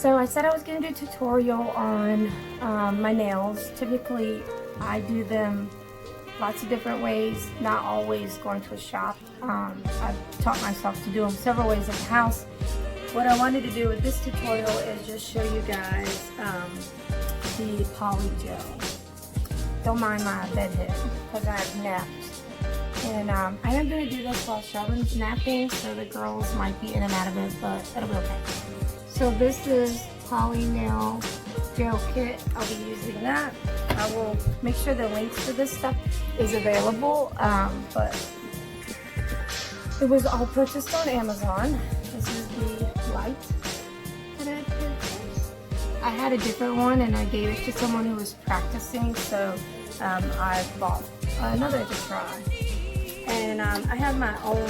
So I said I was going to do a tutorial on my nails. Typically I do them lots of different ways, not always going to a shop. I've taught myself to do them several ways at the house. What I wanted to do with this tutorial is just show you guys the PolyGel. Don't mind my bed head because I have naps. And I am going to do this while Sheldon's napping, so the girls might be in and out of it, but it'll be okay. So this is Poly Nail Gel Kit. I'll be using that. I will make sure the links to this stuff is available, but it was all purchased on Amazon. This is the light that I purchased. I had a different one and I gave it to someone who was practicing, so I bought another to try. And I have my own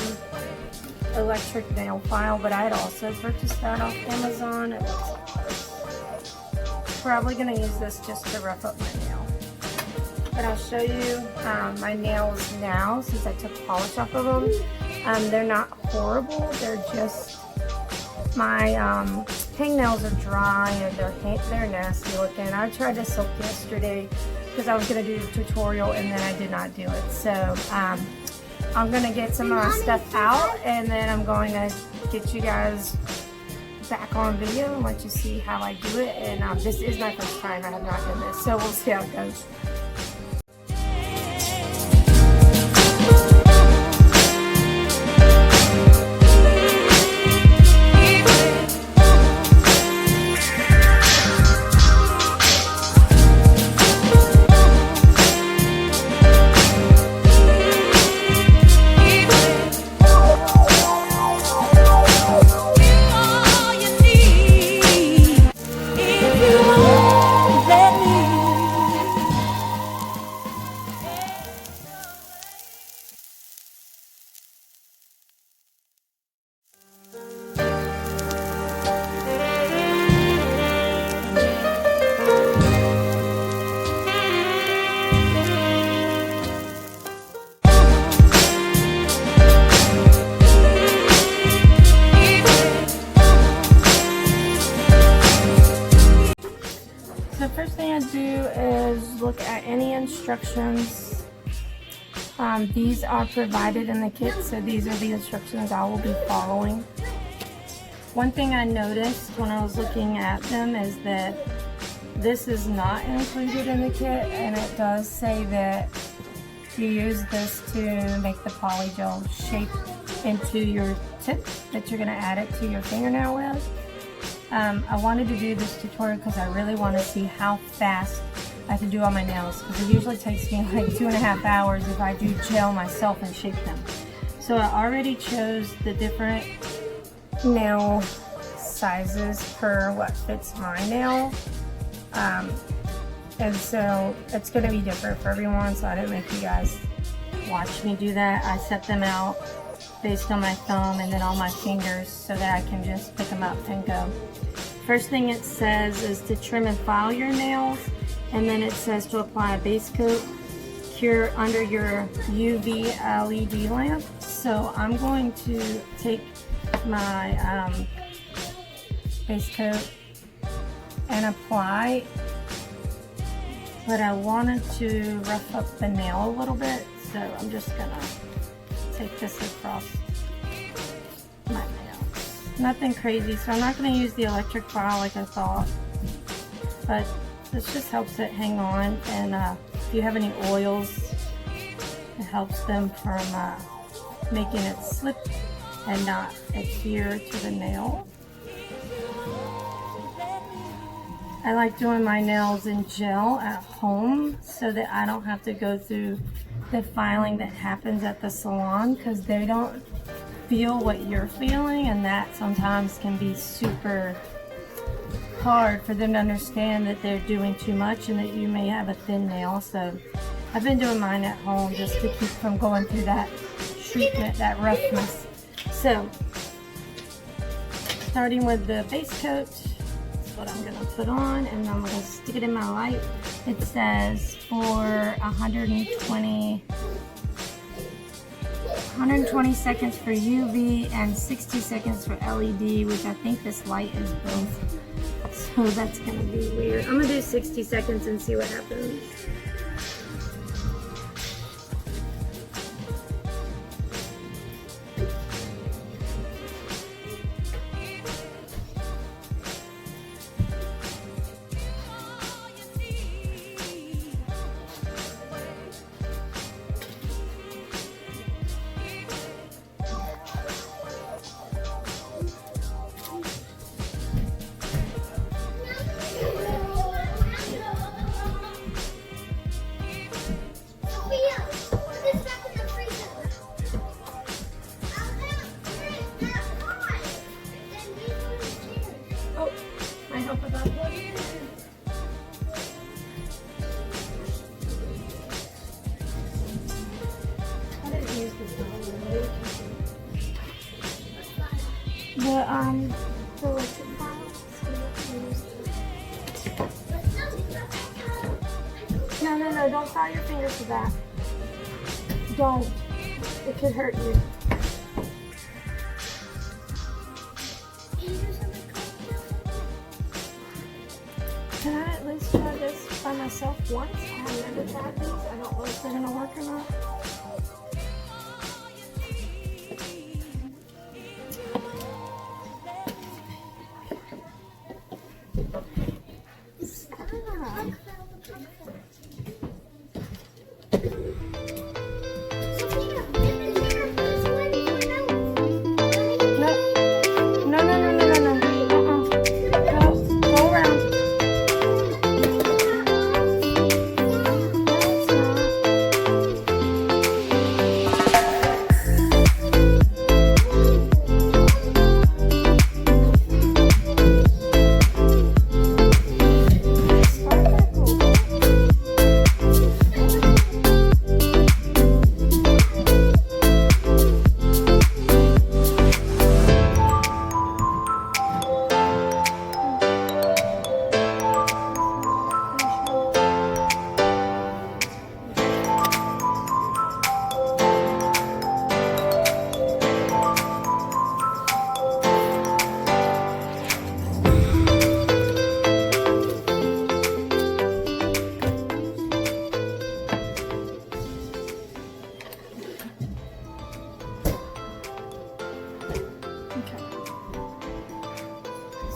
electric nail file, but I had also purchased that off Amazon. Probably going to use this just to rough up my nail. But I'll show you my nails now since I took polish off of them. They're not horrible, they're just, my hangnails are dry and they're nasty looking. I tried to soak yesterday because I was going to do the tutorial and then I did not do it. So I'm going to get some of my stuff out and then I'm going to get you guys back on video and let you see how I do it. And this is my first time, I have not done this, so we'll see how it goes. The first thing I do is look at any instructions. These are provided in the kit, so these are the instructions I will be following. One thing I noticed when I was looking at them is that this is not included in the kit, and it does say that you use this to make the PolyGel shape into your tip that you're going to add it to your fingernail with. I wanted to do this tutorial because I really want to see how fast I can do all my nails, because it usually takes me like 2.5 hours if I do gel myself and shape them. So I already chose the different nail sizes per what fits my nail, and so it's going to be different for everyone, so I didn't make you guys watch me do that. I set them out based on my thumb and then on my fingers so that I can just pick them up and go. First thing it says is to trim and file your nails, and then it says to apply a base coat, cure under your UV LED lamp. So I'm going to take my base coat and apply, but I wanted to rough up the nail a little bit, so I'm just gonna take this across my nail. Nothing crazy, so I'm not going to use the electric file like I thought, but this just helps it hang on, and if you have any oils, it helps them from making it slip and not adhere to the nail. I like doing my nails in gel at home so that I don't have to go through the filing that happens at the salon, because they don't feel what you're feeling, and that sometimes can be super hard for them to understand that they're doing too much and that you may have a thin nail. So I've been doing mine at home just to keep from going through that treatment, that roughness. So starting with the base coat, that's what I'm going to put on, and I'm going to stick it in my light. It says for 120 seconds for UV and 60 seconds for LED, which I think this light is both. So that's gonna be weird. I'm gonna do 60 seconds and see what happens. The electric file. No, don't tie your fingers to that. Don't. It could hurt you. Can I at least try this by myself once? I've never tried these. I don't know if they're gonna work or not.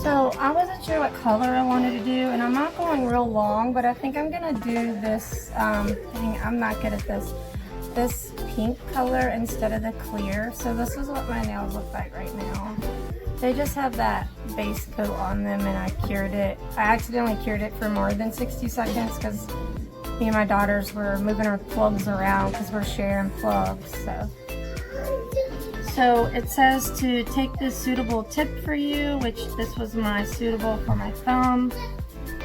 So I wasn't sure what color I wanted to do, and I'm not going real long, but I think I'm gonna do this, I'm not good at this pink color instead of the clear. So this is what my nails look like right now. They just have that base coat on them, and I cured it. I accidentally cured it for more than 60 seconds because me and my daughters were moving our plugs around because we're sharing plugs. So it says to take this suitable tip for you, which this was my suitable for my thumb.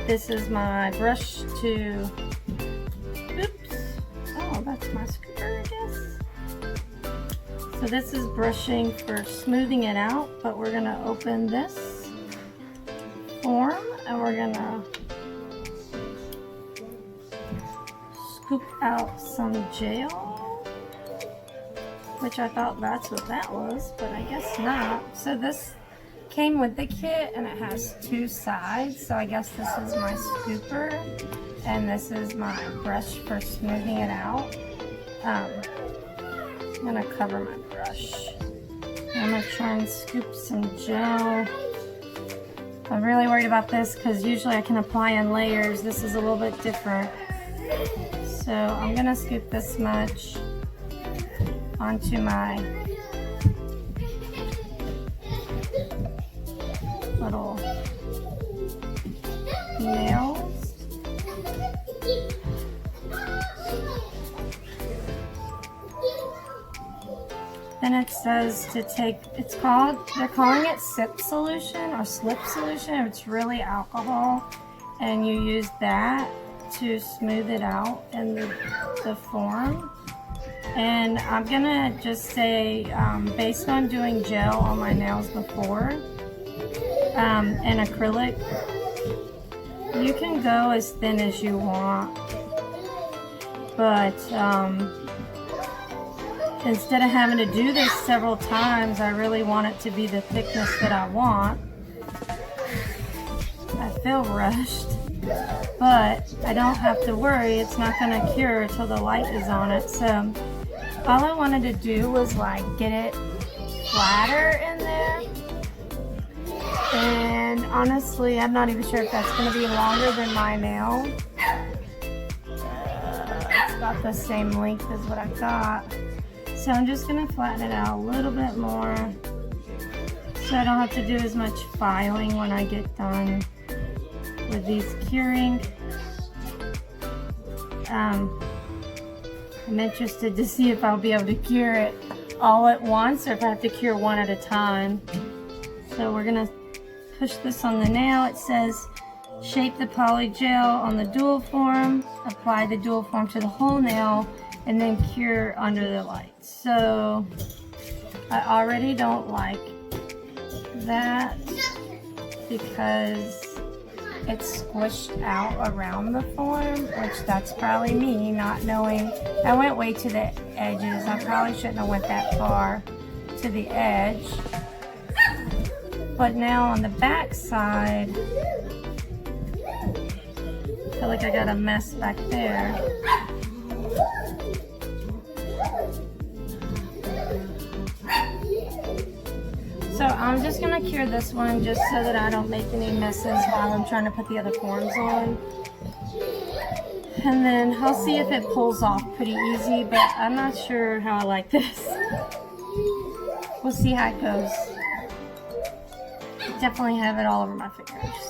This is my brush to, oops, oh, that's my scooper, I guess. So this is brushing for smoothing it out, but we're gonna open this form and we're gonna scoop out some gel. Which I thought that's what that was, but I guess not. So this came with the kit and it has two sides. So I guess this is my scooper and this is my brush for smoothing it out. I'm gonna cover my brush. I'm gonna try and scoop some gel. I'm really worried about this because usually I can apply in layers. This is a little bit different. So I'm gonna scoop this much onto my little nails. Then it says to take, they're calling it sip solution or slip solution. It's really alcohol, and you use that to smooth it out in the form. And I'm gonna just say, based on doing gel on my nails before, and acrylic, you can go as thin as you want, but instead of having to do this several times, I really want it to be the thickness that I want. I feel rushed, but I don't have to worry. It's not going to cure till the light is on it. So all I wanted to do was like get it flatter in there. And honestly, I'm not even sure if that's going to be longer than my nail. It's about the same length as what I got. So I'm just going to flatten it out a little bit more so I don't have to do as much filing when I get done with these curing. I'm interested to see if I'll be able to cure it all at once or if I have to cure one at a time. So we're going to push this on the nail. It says shape the PolyGel on the dual form, apply the dual form to the whole nail, and then cure under the light. So I already don't like that because it's squished out around the form, which that's probably me not knowing. I went way to the edges. I probably shouldn't have went that far to the edge. But now on the back side, I feel like I got a mess back there. So I'm just gonna cure this one just so that I don't make any messes while I'm trying to put the other forms on. And then I'll see if it pulls off pretty easy, but I'm not sure how I like this. We'll see how it goes. Definitely have it all over my fingers.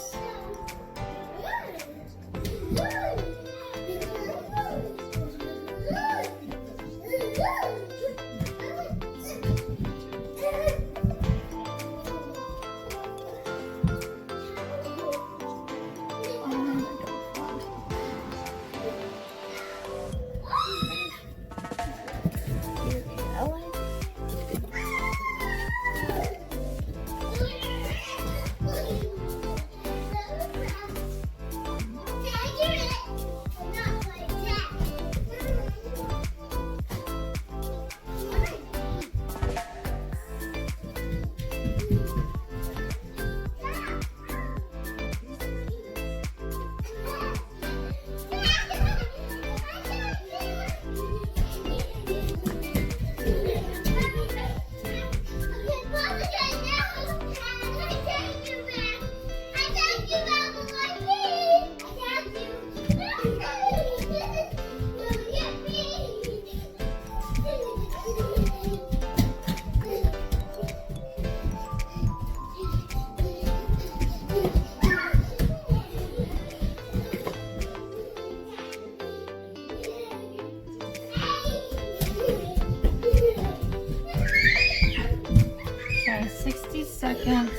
Okay, 60 seconds.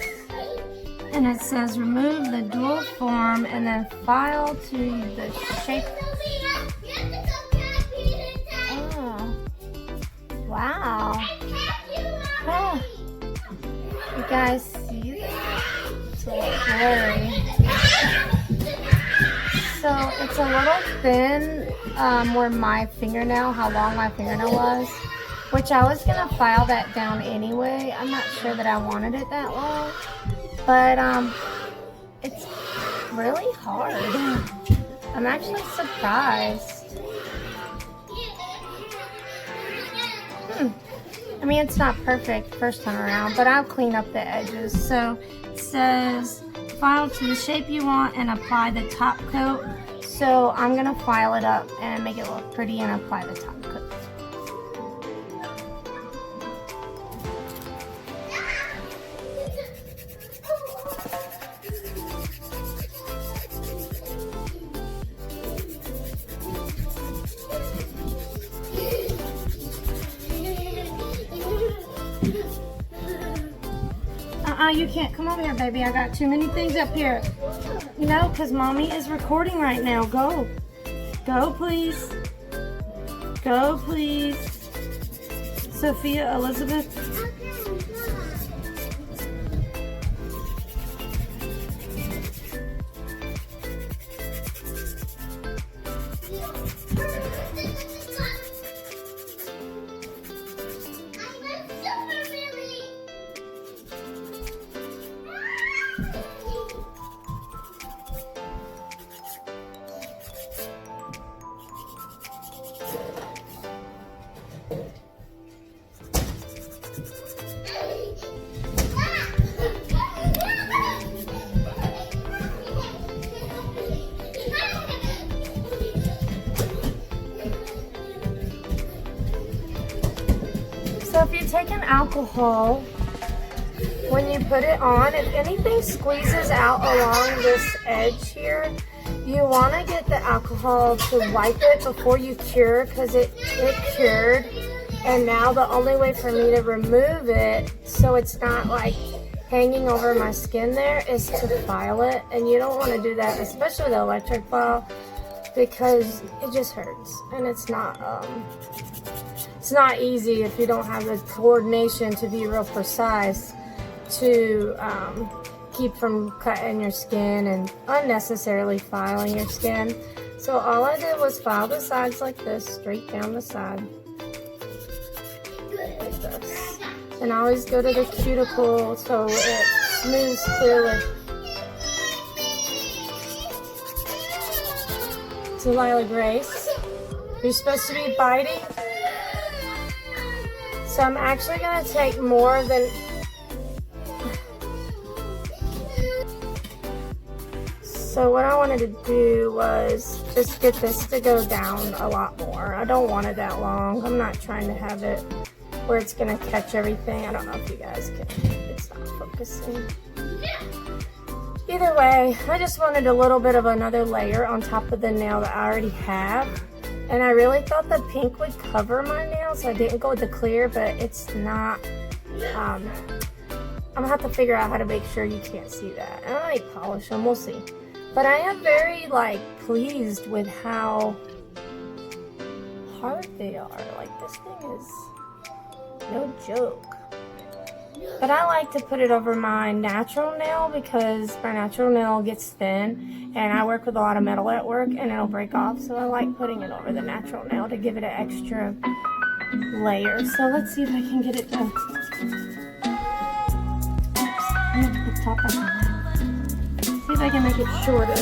And it says remove the dual form and then file to the shape. Oh, wow. Oh. You guys see that? It's a little blurry. So it's a little thin where my fingernail, how long my fingernail was, which I was gonna file that down anyway. I'm not sure that I wanted it that long, but it's really hard. I'm actually surprised. I mean, it's not perfect first time around, but I'll clean up the edges. So it says file to the shape you want and apply the top coat. So I'm gonna file it up and make it look pretty and apply the top coat. You can't come over here, baby. I got too many things up here. You know, because mommy is recording right now. Go. Go, please. Go, please. Sophia, Elizabeth. take an alcohol, when you put it on, if anything squeezes out along this edge here, you want to get the alcohol to wipe it before you cure, because it cured. And now the only way for me to remove it so it's not like hanging over my skin there is to file it. And you don't want to do that, especially the electric file, because it just hurts. And it's not easy if you don't have the coordination to be real precise to keep from cutting your skin and unnecessarily filing your skin. So all I did was file the sides like this, straight down the side. Like this. And I always go to the cuticle so it smooths clearly. To Lila Grace, you're supposed to be biting. So I'm actually going to take more than... So what I wanted to do was just get this to go down a lot more. I don't want it that long. I'm not trying to have it where it's going to catch everything. I don't know if you guys can. It's not focusing. Either way, I just wanted a little bit of another layer on top of the nail that I already have. And I really thought the pink would cover my nail, so I didn't go with the clear, but it's not. I'm going to have to figure out how to make sure you can't see that. And I might polish them. We'll see. But I am very, pleased with how hard they are. This thing is no joke. But I like to put it over my natural nail because my natural nail gets thin. And I work with a lot of metal at work and it'll break off. So I like putting it over the natural nail to give it an extra layer. So let's see if I can get it done. I'm going to put the top back on. See if I can make it shorter.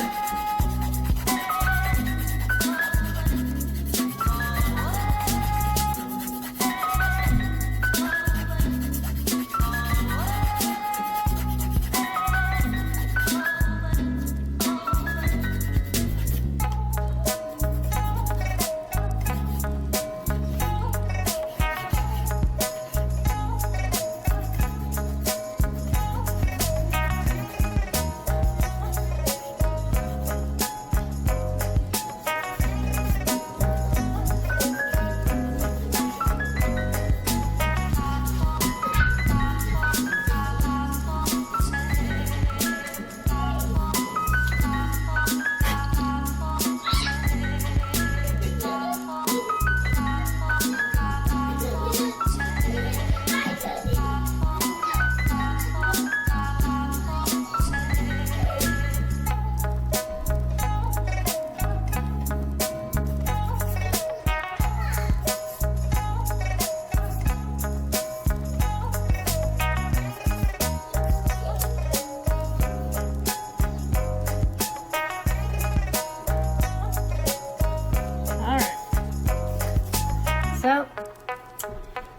So,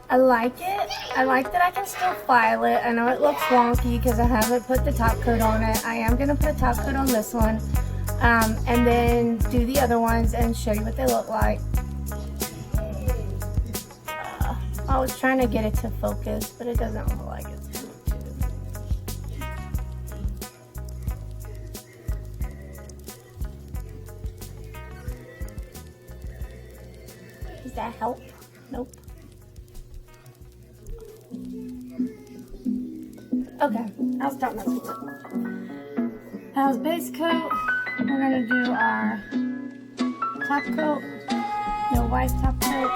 I like it. I like that I can still file it. I know it looks wonky because I haven't put the top coat on it. I am going to put a top coat on this one. And then do the other ones and show you what they look like. I was trying to get it to focus, but it doesn't look like it's going to. Does that help? Nope. Okay, I'll stop messing with it. That was base coat. We're gonna do our top coat. No white top coat.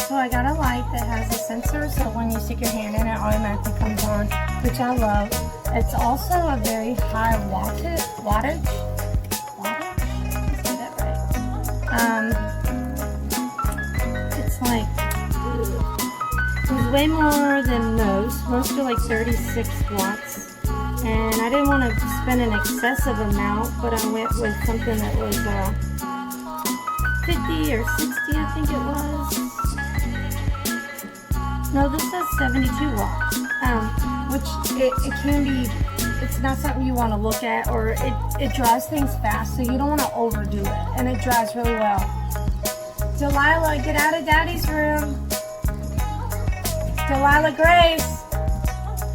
So I got a light that has a sensor, so when you stick your hand in, it automatically comes on, which I love. It's also a very high wattage. Wattage? Did I say that right? It's like, there's way more than most. Most are like 36 watts. And I didn't want to spend an excessive amount, but I went with something that was 50 or 60, I think it was. No, this says 72 watts, which it can be, it's not something you want to look at, or it dries things fast, so you don't want to overdo it, and it dries really well. Delilah, get out of Daddy's room. Delilah Grace.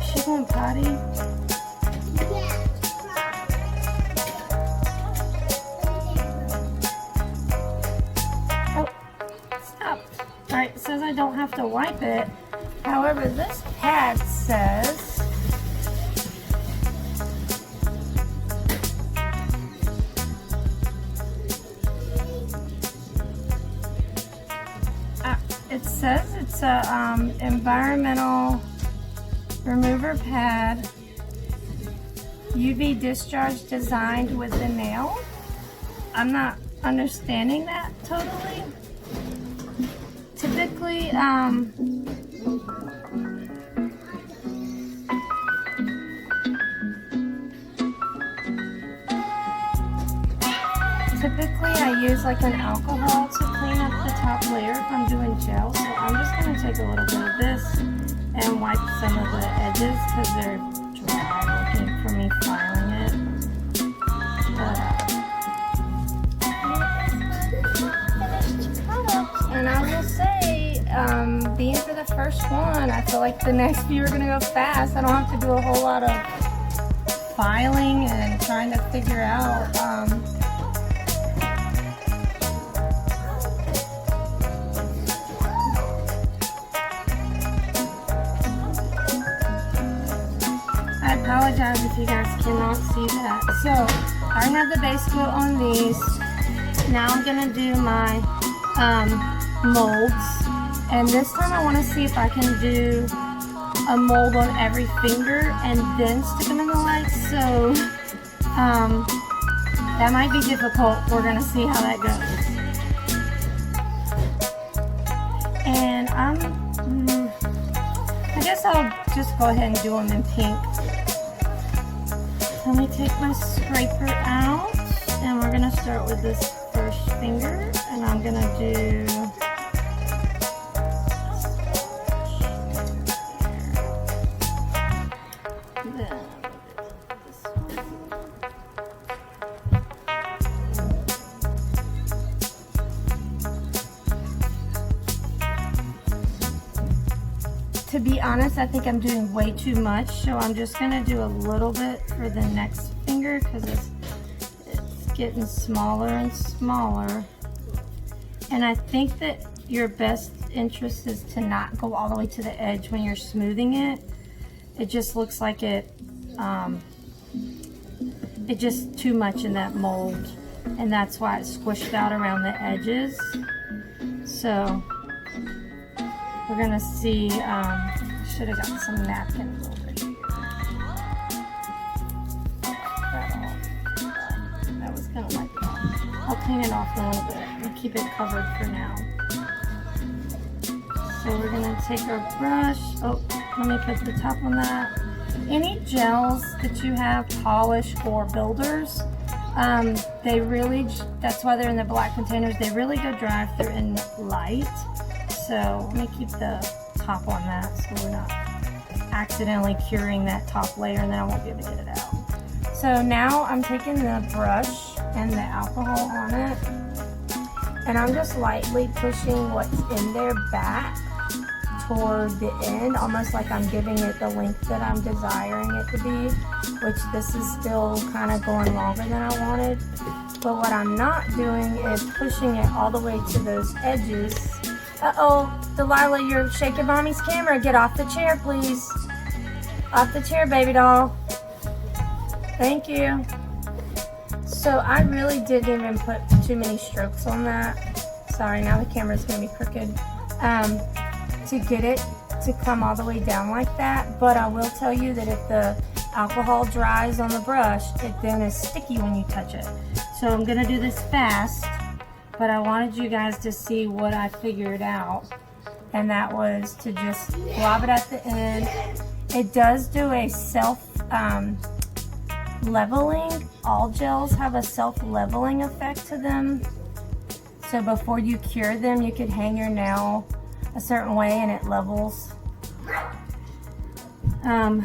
Is she going potty? Oh, stop. Alright, it says I don't have to wipe it. However, this pad says it's a environmental remover pad, UV discharge designed with the nail. I'm not understanding that totally. Typically, I use like an alcohol to clean up the top layer if I'm doing gel. So I'm just going to take a little bit of this and wipe some of the edges because they're dry looking for me filing it. And I will say, being for the first one, I feel like the next few are going to go fast. I don't have to do a whole lot of filing and trying to figure out I apologize if you guys cannot see that. So I have the base coat on these. Now I'm gonna do my molds, and this time I want to see if I can do a mold on every finger and then stick them in the lights. So that might be difficult. We're gonna see how that goes. And I guess I'll just go ahead and do them in pink. Let me take my scraper out, and we're gonna start with this first finger, and I'm gonna do To be honest, I think I'm doing way too much, so I'm just gonna do a little bit for the next finger because it's getting smaller and smaller. And I think that your best interest is to not go all the way to the edge when you're smoothing it. It just looks like it's just too much in that mold, and that's why it's squished out around the edges. So we're gonna see, should have got some napkins over here. That was gonna wipe it off. I'll clean it off a little bit and keep it covered for now. So we're gonna take our brush. Oh, let me put the top on that. Any gels that you have, polish or builders, they really, that's why they're in the black containers. They really go dry if they're in light. So let me keep the top on that so we're not accidentally curing that top layer, and then I won't be able to get it out. So now I'm taking the brush and the alcohol on it, and I'm just lightly pushing what's in there back toward the end, almost like I'm giving it the length that I'm desiring it to be, which this is still kind of going longer than I wanted. But what I'm not doing is pushing it all the way to those edges. Uh-oh, Delilah, you're shaking Mommy's camera. Get off the chair, please. Off the chair, baby doll. Thank you. So I really didn't even put too many strokes on that. Sorry, now the camera's gonna be crooked. To get it to come all the way down like that. But I will tell you that if the alcohol dries on the brush, it then is sticky when you touch it. So I'm gonna do this fast, but I wanted you guys to see what I figured out, and that was to just blob it at the end. It does do a self leveling. All gels have a self-leveling effect to them. So before you cure them, you could hang your nail a certain way and it levels. And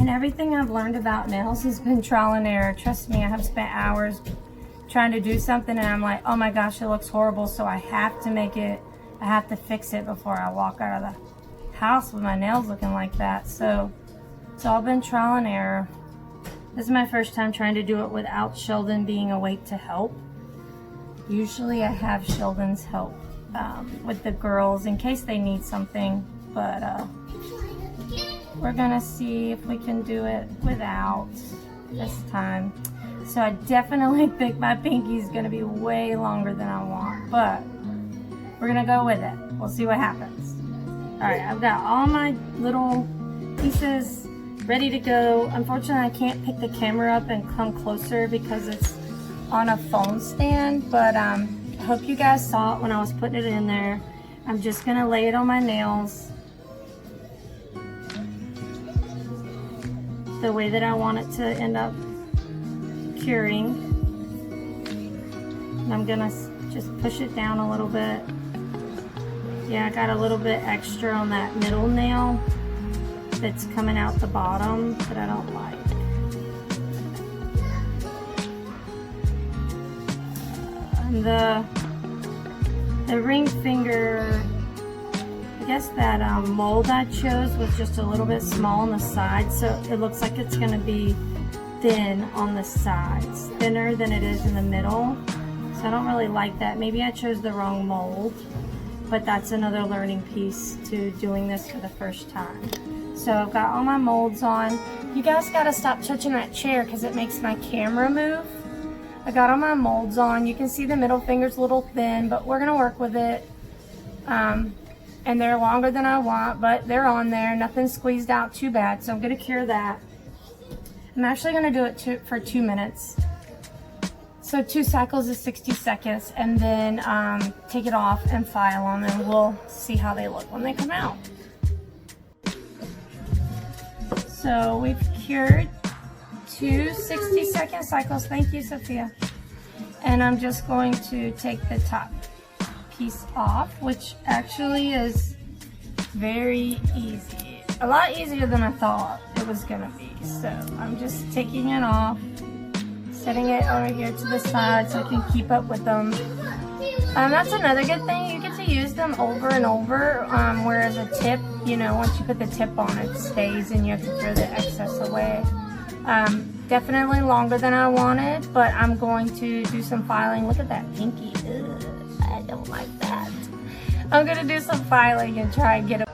everything I've learned about nails has been trial and error. Trust me, I have spent hours trying to do something and I'm like, oh my gosh, it looks horrible. So I have to fix it before I walk out of the house with my nails looking like that. So it's all been trial and error. This is my first time trying to do it without Sheldon being awake to help. Usually I have Sheldon's help with the girls in case they need something, but we're gonna see if we can do it without this time. So I definitely think my pinky is gonna be way longer than I want, but we're gonna go with it. We'll see what happens. All right, I've got all my little pieces ready to go. Unfortunately, I can't pick the camera up and come closer because it's on a phone stand, but I hope you guys saw it when I was putting it in there. I'm just gonna lay it on my nails the way that I want it to end up curing. And I'm gonna just push it down a little bit. Yeah, I got a little bit extra on that middle nail that's coming out the bottom that I don't like. And the ring finger, I guess that mold I chose was just a little bit small on the side, so it looks like it's going to be thin on the sides, thinner than it is in the middle. So I don't really like that. Maybe I chose the wrong mold, but that's another learning piece to doing this for the first time. So I've got all my molds on. You guys got to stop touching that chair because it makes my camera move. I got all my molds on. You can see the middle finger's a little thin, but we're gonna work with it. And they're longer than I want, but they're on there. Nothing squeezed out too bad, so I'm gonna cure that. I'm actually gonna do it for 2 minutes. So 2 cycles is 60 seconds, and then take it off and file them, and we'll see how they look when they come out. So we've cured 2 60-second cycles. Thank you, Sophia. And I'm just going to take the top piece off, which actually is very easy. A lot easier than I thought it was gonna be. So I'm just taking it off, setting it over here to the side so I can keep up with them. That's another good thing. You get to use them over and over, whereas a tip, you know, once you put the tip on, it stays and you have to throw the excess away. Definitely longer than I wanted, but I'm going to do some filing. Look at that pinky. Ugh, I don't like that. I'm gonna do some filing and try and get it.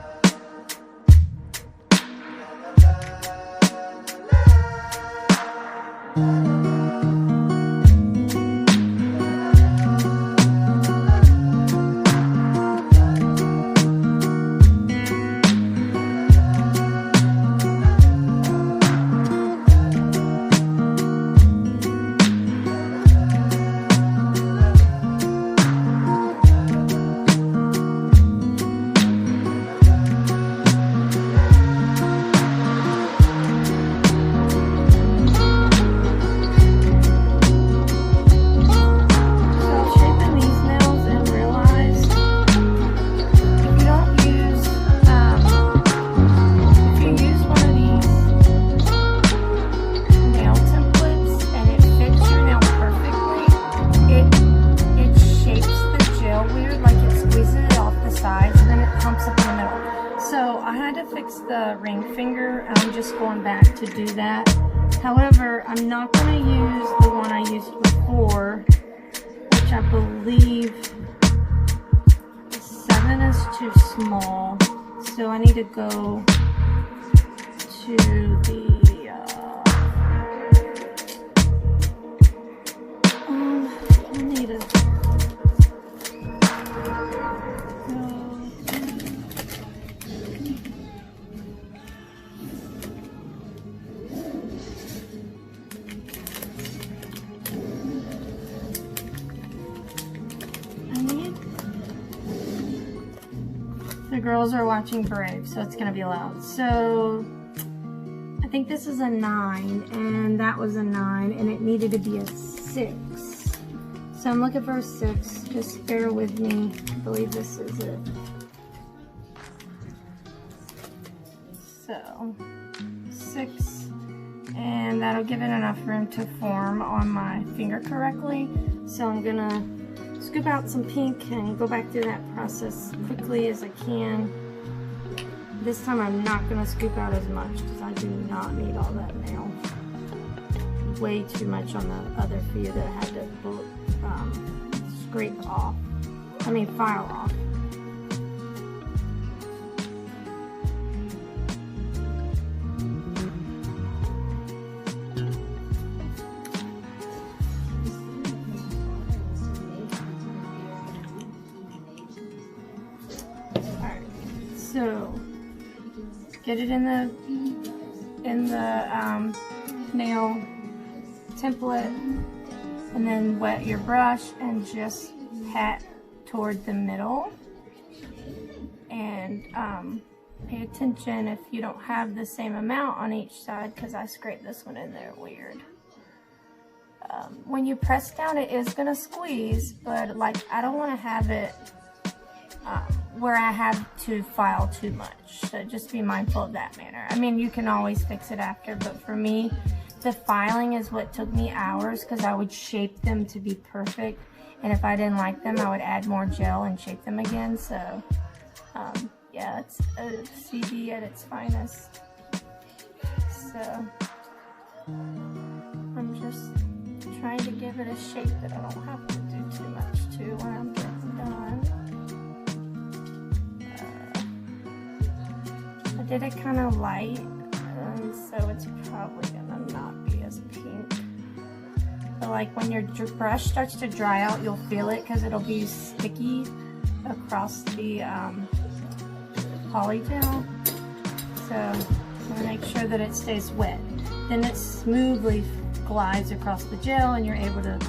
The ring finger, and I'm just going back to do that. However, I'm not going to use the one I used before, which I believe 7 is too small, so I need to go to the I need to The girls are watching Brave, so it's gonna be loud. So I think this is a 9, and that was a 9, and it needed to be a 6. So I'm looking for a 6. Just bear with me. I believe this is it. So 6, and that'll give it enough room to form on my finger correctly. So I'm gonna scoop out some pink and go back through that process quickly as I can. This time I'm not gonna scoop out as much because I do not need all that nail. Way too much on the other few that I had to scrape off. I mean file off. So get it in the nail template, and then wet your brush and just pat toward the middle. And pay attention if you don't have the same amount on each side, because I scraped this one in there weird. When you press down, it is gonna squeeze, but like I don't want to have it where I have to file too much, so just be mindful of that manner. I mean, you can always fix it after, but for me, the filing is what took me hours, because I would shape them to be perfect, and if I didn't like them, I would add more gel and shape them again. So yeah, it's a CD at its finest. So I'm just trying to give it a shape that I don't have to do too much to when I'm getting done. I did it kind of light, so it's probably gonna not be as pink. But like when your brush starts to dry out, you'll feel it because it'll be sticky across the PolyGel. So I'm gonna make sure that it stays wet. Then it smoothly glides across the gel, and you're able to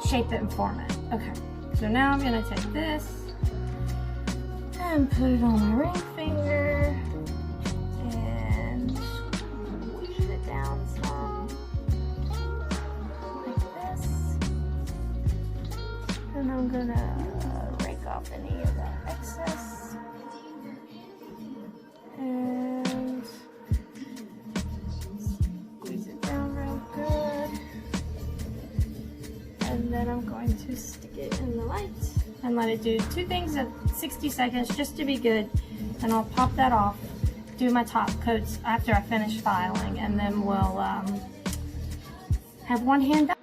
shape it and form it. Okay, so now I'm gonna take this and put it on my ring finger. And I'm gonna rake off any of that excess and squeeze it down real good. And then I'm going to stick it in the light and let it do 2 things at 60 seconds just to be good. And I'll pop that off, do my top coats after I finish filing, and then we'll have one hand done.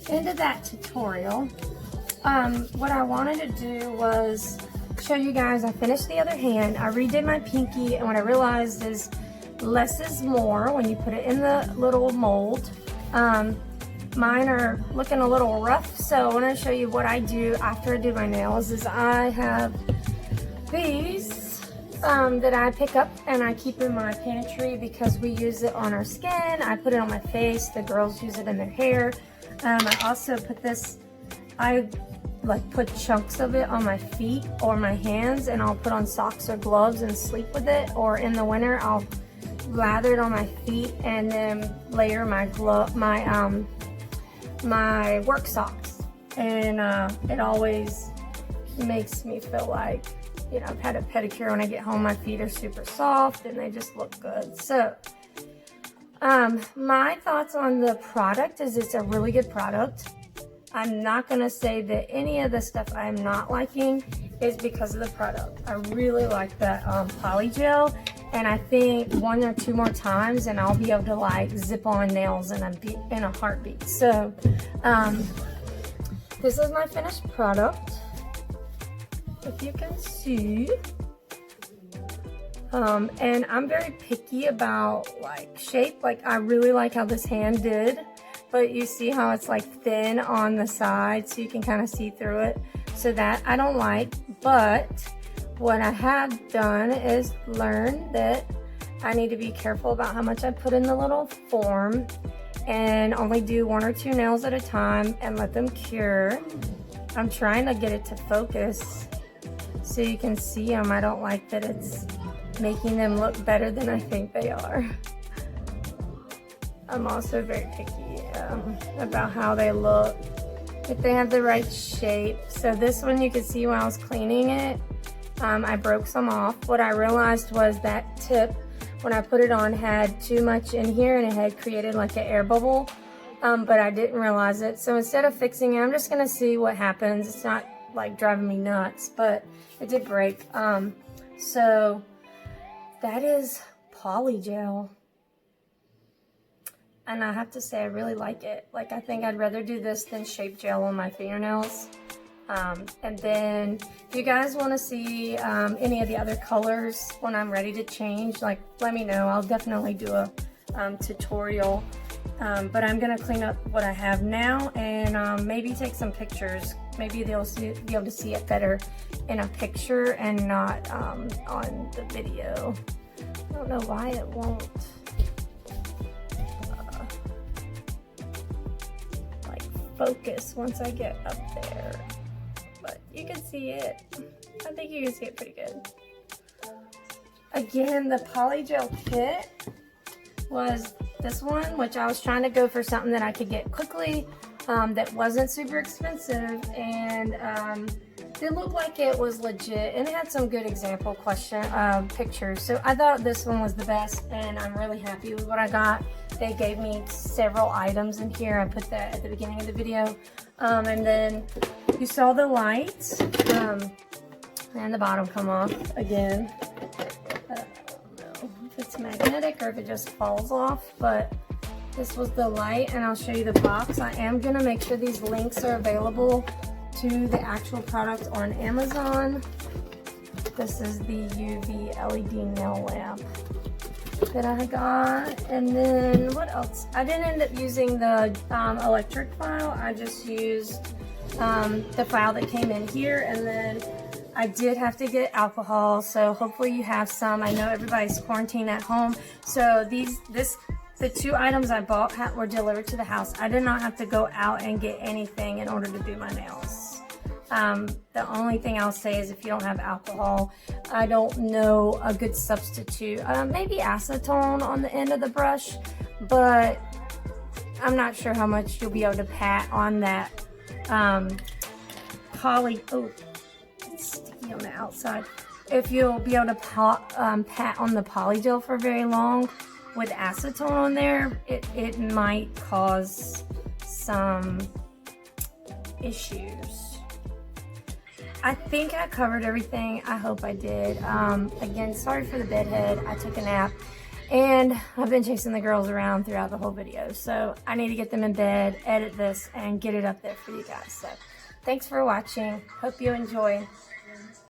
End of that tutorial. What I wanted to do was show you guys, I finished the other hand, I redid my pinky, and what I realized is less is more when you put it in the little mold. Mine are looking a little rough, so I want to show you what I do after I do my nails. Is I have these that I pick up and I keep in my pantry because we use it on our skin. I put it on my face, the girls use it in their hair. I also put this, I like put chunks of it on my feet or my hands, and I'll put on socks or gloves and sleep with it, or in the winter I'll lather it on my feet and then layer my my work socks, and it always makes me feel like, you know, I've had a pedicure. When I get home, my feet are super soft and they just look good. So my thoughts on the product is it's a really good product. I'm not gonna say that any of the stuff I'm not liking is because of the product. I really like that PolyGel, and I think 1 or 2 more times and I'll be able to like zip on nails in a heartbeat. So this is my finished product, if you can see. And I'm very picky about like shape. Like I really like how this hand did, but you see how it's like thin on the side, so you can kind of see through it. So that I don't like, but what I have done is learn that I need to be careful about how much I put in the little form and only do 1 or 2 nails at a time and let them cure. I'm trying to get it to focus so you can see them. I don't like that it's making them look better than I think they are. I'm also very picky about how they look, if they have the right shape. So this one, you can see when I was cleaning it, I broke some off. What I realized was that tip, when I put it on, had too much in here and it had created like an air bubble, but I didn't realize it. So instead of fixing it, I'm just gonna see what happens. It's not like driving me nuts, but it did break. So that is PolyGel. And I have to say, I really like it. Like, I think I'd rather do this than shape gel on my fingernails. And then if you guys want to see any of the other colors when I'm ready to change, like, let me know. I'll definitely do a tutorial. But I'm going to clean up what I have now and maybe take some pictures. Maybe they'll be able to see it better in a picture and not on the video. I don't know why it won't like focus once I get up there, but you can see it. I think you can see it pretty good. Again, the PolyGel kit was this one, which I was trying to go for something that I could get quickly, that wasn't super expensive, and it looked like it was legit, and it had some good example pictures. So I thought this one was the best, and I'm really happy with what I got. They gave me several items in here. I put that at the beginning of the video. And then you saw the lights and the bottom come off again. I don't know if it's magnetic or if it just falls off, but this was the light, and I'll show you the box. I am gonna make sure these links are available to the actual product on Amazon. This is the UV LED nail lamp that I got. And then what else? I didn't end up using the electric file. I just used the file that came in here, and then I did have to get alcohol, so hopefully you have some. I know everybody's quarantined at home, so the 2 items I bought were delivered to the house. I did not have to go out and get anything in order to do my nails. The only thing I'll say is if you don't have alcohol, I don't know a good substitute. Maybe acetone on the end of the brush, but I'm not sure how much you'll be able to pat on that oh, it's sticky on the outside. If you'll be able to pat on the PolyGel for very long with acetone on there, it might cause some issues. I think I covered everything. I hope I did. Again, sorry for the bedhead. I took a nap, and I've been chasing the girls around throughout the whole video. So I need to get them in bed, edit this, and get it up there for you guys. So thanks for watching. Hope you enjoy.